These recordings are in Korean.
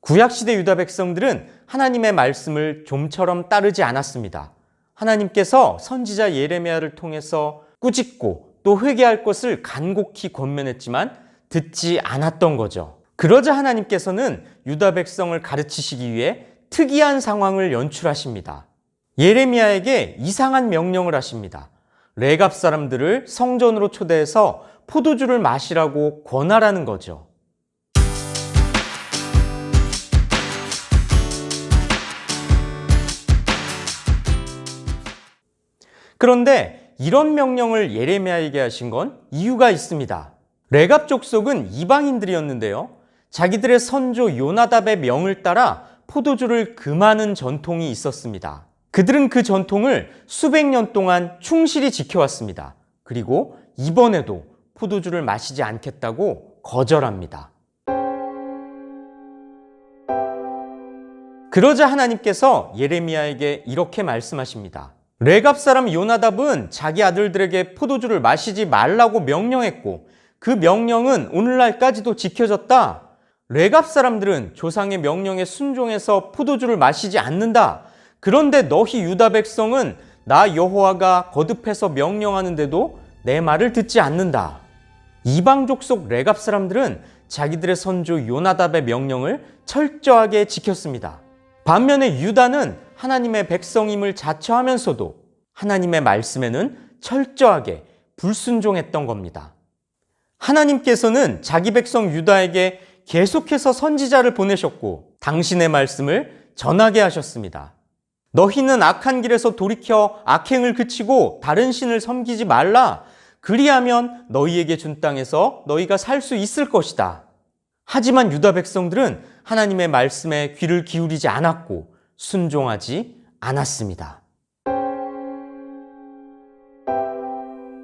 구약시대 유다 백성들은 하나님의 말씀을 좀처럼 따르지 않았습니다. 하나님께서 선지자 예레미야를 통해서 꾸짖고 또 회개할 것을 간곡히 권면했지만 듣지 않았던 거죠. 그러자 하나님께서는 유다 백성을 가르치시기 위해 특이한 상황을 연출하십니다. 예레미야에게 이상한 명령을 하십니다. 레갑 사람들을 성전으로 초대해서 포도주를 마시라고 권하라는 거죠. 그런데 이런 명령을 예레미야에게 하신 건 이유가 있습니다. 레갑 족속은 이방인들이었는데요. 자기들의 선조 요나답의 명을 따라 포도주를 금하는 전통이 있었습니다. 그들은 그 전통을 수백 년 동안 충실히 지켜왔습니다. 그리고 이번에도 포도주를 마시지 않겠다고 거절합니다. 그러자 하나님께서 예레미야에게 이렇게 말씀하십니다. 레갑 사람 요나답은 자기 아들들에게 포도주를 마시지 말라고 명령했고 그 명령은 오늘날까지도 지켜졌다. 레갑 사람들은 조상의 명령에 순종해서 포도주를 마시지 않는다. 그런데 너희 유다 백성은 나 여호와가 거듭해서 명령하는데도 내 말을 듣지 않는다. 이방 족속 레갑 사람들은 자기들의 선조 요나답의 명령을 철저하게 지켰습니다. 반면에 유다는 하나님의 백성임을 자처하면서도 하나님의 말씀에는 철저하게 불순종했던 겁니다. 하나님께서는 자기 백성 유다에게 계속해서 선지자를 보내셨고 당신의 말씀을 전하게 하셨습니다. 너희는 악한 길에서 돌이켜 악행을 그치고 다른 신을 섬기지 말라. 그리하면 너희에게 준 땅에서 너희가 살 수 있을 것이다. 하지만 유다 백성들은 하나님의 말씀에 귀를 기울이지 않았고 순종하지 않았습니다.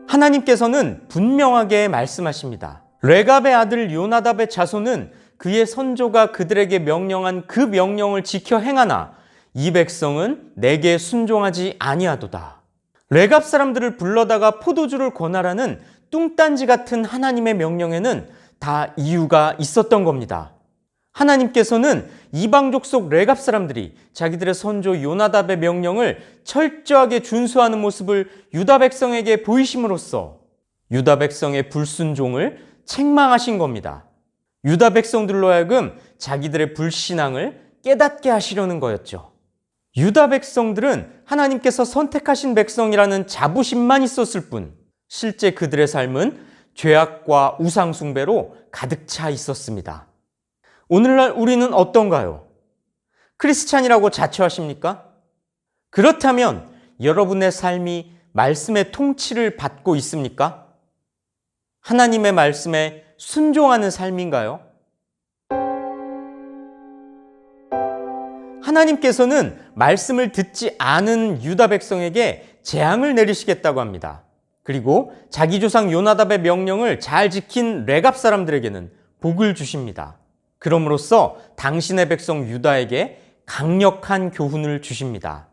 하나님께서는 분명하게 말씀하십니다. 레갑의 아들 요나답의 자손은 그의 선조가 그들에게 명령한 그 명령을 지켜 행하나 이 백성은 내게 순종하지 아니하도다. 레갑 사람들을 불러다가 포도주를 권하라는 뚱딴지 같은 하나님의 명령에는 다 이유가 있었던 겁니다. 하나님께서는 이방 족속 레갑 사람들이 자기들의 선조 요나답의 명령을 철저하게 준수하는 모습을 유다 백성에게 보이심으로써 유다 백성의 불순종을 책망하신 겁니다. 유다 백성들로 하여금 자기들의 불신앙을 깨닫게 하시려는 거였죠. 유다 백성들은 하나님께서 선택하신 백성이라는 자부심만 있었을 뿐 실제 그들의 삶은 죄악과 우상 숭배로 가득 차 있었습니다. 오늘날 우리는 어떤가요? 크리스찬이라고 자처하십니까? 그렇다면 여러분의 삶이 말씀의 통치를 받고 있습니까? 하나님의 말씀에 순종하는 삶인가요? 하나님께서는 말씀을 듣지 않은 유다 백성에게 재앙을 내리시겠다고 합니다. 그리고 자기 조상 요나답의 명령을 잘 지킨 레갑 사람들에게는 복을 주십니다. 그럼으로써 당신의 백성 유다에게 강력한 교훈을 주십니다.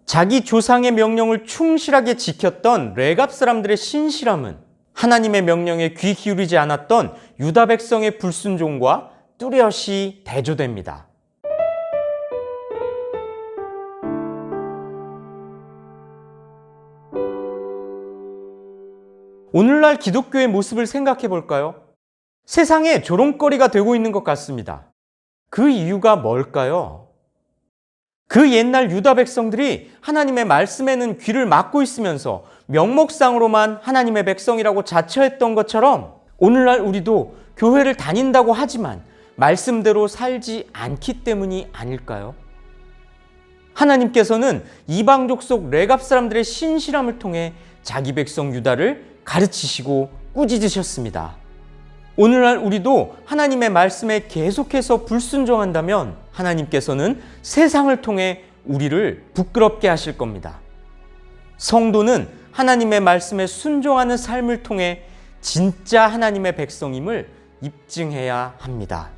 자기 조상의 명령을 충실하게 지켰던 레갑 사람들의 신실함은 하나님의 명령에 귀 기울이지 않았던 유다 백성의 불순종과 뚜렷이 대조됩니다. 오늘날 기독교의 모습을 생각해 볼까요? 세상에 조롱거리가 되고 있는 것 같습니다. 그 이유가 뭘까요? 그 옛날 유다 백성들이 하나님의 말씀에는 귀를 막고 있으면서 명목상으로만 하나님의 백성이라고 자처했던 것처럼 오늘날 우리도 교회를 다닌다고 하지만 말씀대로 살지 않기 때문이 아닐까요? 하나님께서는 이방 족속 레갑 사람들의 신실함을 통해 자기 백성 유다를 가르치시고 꾸짖으셨습니다. 오늘날 우리도 하나님의 말씀에 계속해서 불순종한다면 하나님께서는 세상을 통해 우리를 부끄럽게 하실 겁니다. 성도는 하나님의 말씀에 순종하는 삶을 통해 진짜 하나님의 백성임을 입증해야 합니다.